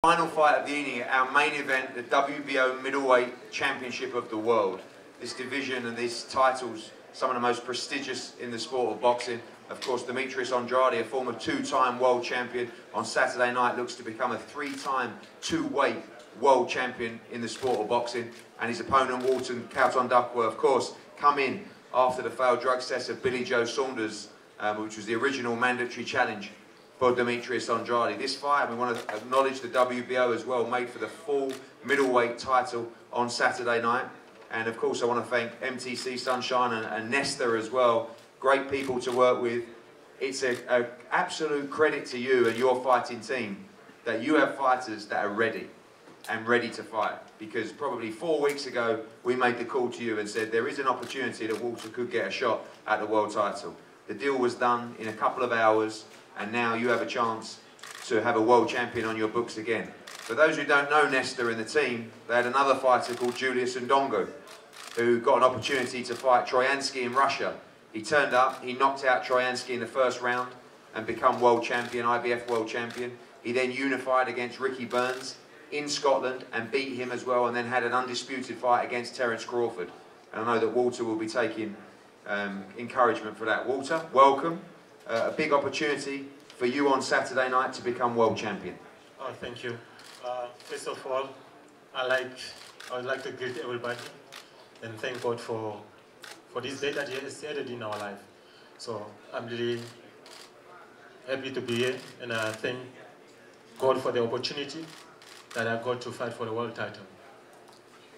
Final fight of the evening, our main event, the WBO Middleweight Championship of the World. This division and these titles, some of the most prestigious in the sport of boxing. Of course, Demetrius Andrade, a former two-time world champion, on Saturday night looks to become a three-time two-weight world champion in the sport of boxing. And his opponent, Kautondokwa, of course, come in after the failed drug test of Billy Joe Saunders, which was the original mandatory challenge for Demetrius Andrade. This fight, we want to acknowledge the WBO as well, made for the full middleweight title on Saturday night. And of course, I want to thank MTC Sunshine and Nesta as well. Great people to work with. It's an absolute credit to you and your fighting team that you have fighters that are ready and ready to fight. Because probably 4 weeks ago, we made the call to you and said there is an opportunity that Walter could get a shot at the world title. The deal was done in a couple of hours, and now you have a chance to have a world champion on your books again. For those who don't know Nesta and the team, they had another fighter called Julius Ndongo, who got an opportunity to fight Troyansky in Russia. He turned up, he knocked out Troyansky in the first round and become world champion, IBF world champion. He then unified against Ricky Burns in Scotland and beat him as well, and then had an undisputed fight against Terence Crawford. And I know that Walter will be taking encouragement for that. Walter, welcome. A big opportunity for you on Saturday night to become world champion. Oh, thank you. First of all, I would like to greet everybody and thank God for this day that He has added in our life. So I'm really happy to be here, and I thank God for the opportunity that I got to fight for the world title.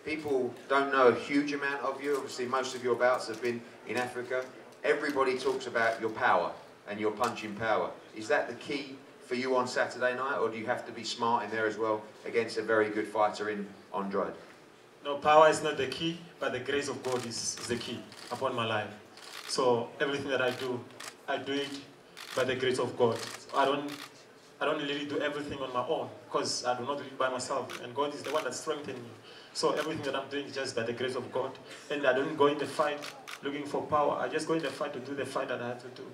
People don't know a huge amount of you. Obviously, most of your bouts have been in Africa. Everybody talks about your power and your punching power. Is that the key for you on Saturday night, or do you have to be smart in there as well against a very good fighter in Andrade? No, power is not the key, but the grace of God is the key upon my life. So everything that I do it by the grace of God. So I don't really do everything on my own, because I do not live by myself, and God is the one that strengthens me. So everything that I'm doing is just by the grace of God, and I don't go in the fight looking for power. I just go in the fight to do the fight that I have to do.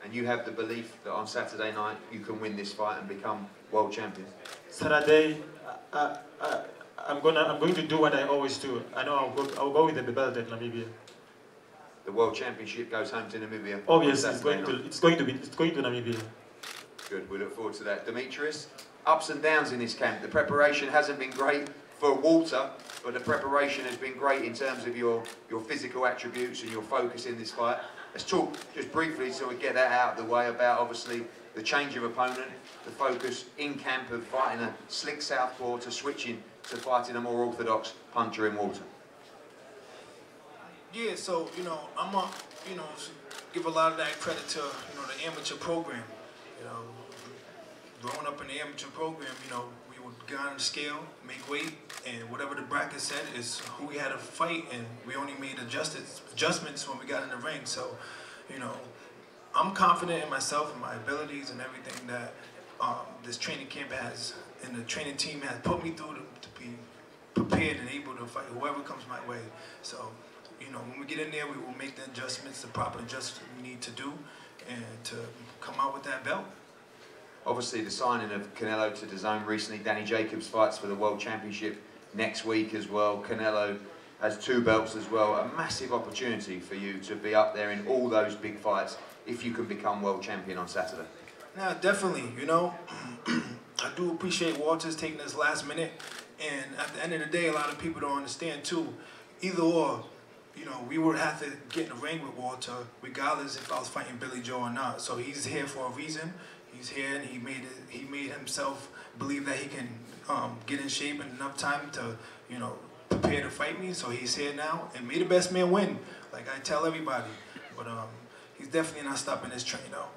And you have the belief that on Saturday night you can win this fight and become world champion? Saturday, I'm going to do what I always do. I know I'll go with the belt at Namibia. The world championship goes home to Namibia. Obviously, it's going to Namibia. Good. We look forward to that. Demetrius, ups and downs in this camp. The preparation hasn't been great for Walter, but the preparation has been great in terms of your physical attributes and your focus in this fight. Let's talk just briefly, so we get that out of the way, about obviously the change of opponent, the focus in camp of fighting a slick southpaw to switching to fighting a more orthodox puncher in Walter. Yeah, so I'm give a lot of that credit to the amateur program. Growing up in the amateur program, we would get on the scale, make weight, and whatever the bracket said is who we had to fight, and we only made adjustments when we got in the ring. So, I'm confident in myself and my abilities and everything that this training camp has, and the training team has put me through to be prepared and able to fight whoever comes my way. So, when we get in there, we will make the adjustments, the proper adjustments we need to do, and to come out with that belt. Obviously, the signing of Canelo to DAZN recently. Danny Jacobs fights for the World Championship next week as well. Canelo has 2 belts as well. A massive opportunity for you to be up there in all those big fights if you can become world champion on Saturday. Yeah, definitely. I do appreciate Walter's taking this last minute. And at the end of the day, a lot of people don't understand too. Either or, we would have to get in the ring with Walter, regardless if I was fighting Billy Joe or not. So he's here for a reason. He's here, and he made himself believe that he can get in shape in enough time to, prepare to fight me. So he's here now, and may the best man win, like I tell everybody. But he's definitely not stopping his train, though.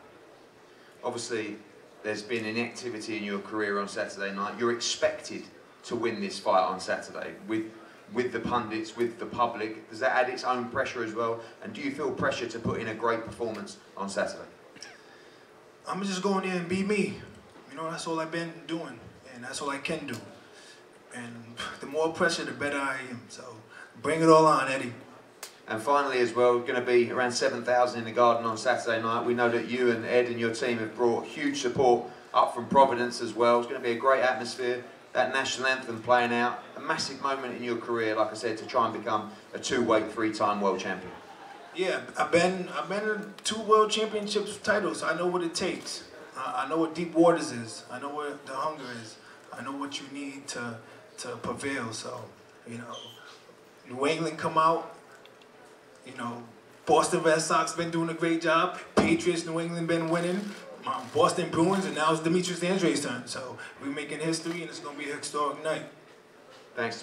Obviously, there's been inactivity in your career on Saturday night. You're expected to win this fight on Saturday with the pundits, with the public. Does that add its own pressure as well? And do you feel pressure to put in a great performance on Saturday? I'm just going there and be me. That's all I've been doing, and that's all I can do. And the more pressure, the better I am. So bring it all on, Eddie. And finally as well, going to be around 7,000 in the Garden on Saturday night. We know that you and Ed and your team have brought huge support up from Providence as well. It's going to be a great atmosphere. That national anthem playing out. A massive moment in your career, like I said, to try and become a two-weight, three-time world champion. Yeah, I've been in 2 world championships titles. I know what it takes. I know what deep waters is. I know what the hunger is. I know what you need to prevail. So, you know, New England come out. You know, Boston Red Sox been doing a great job. Patriots, New England been winning. Boston Bruins, and now it's Demetrius Andrade's turn. So we're making history, and it's going to be a historic night. Thanks.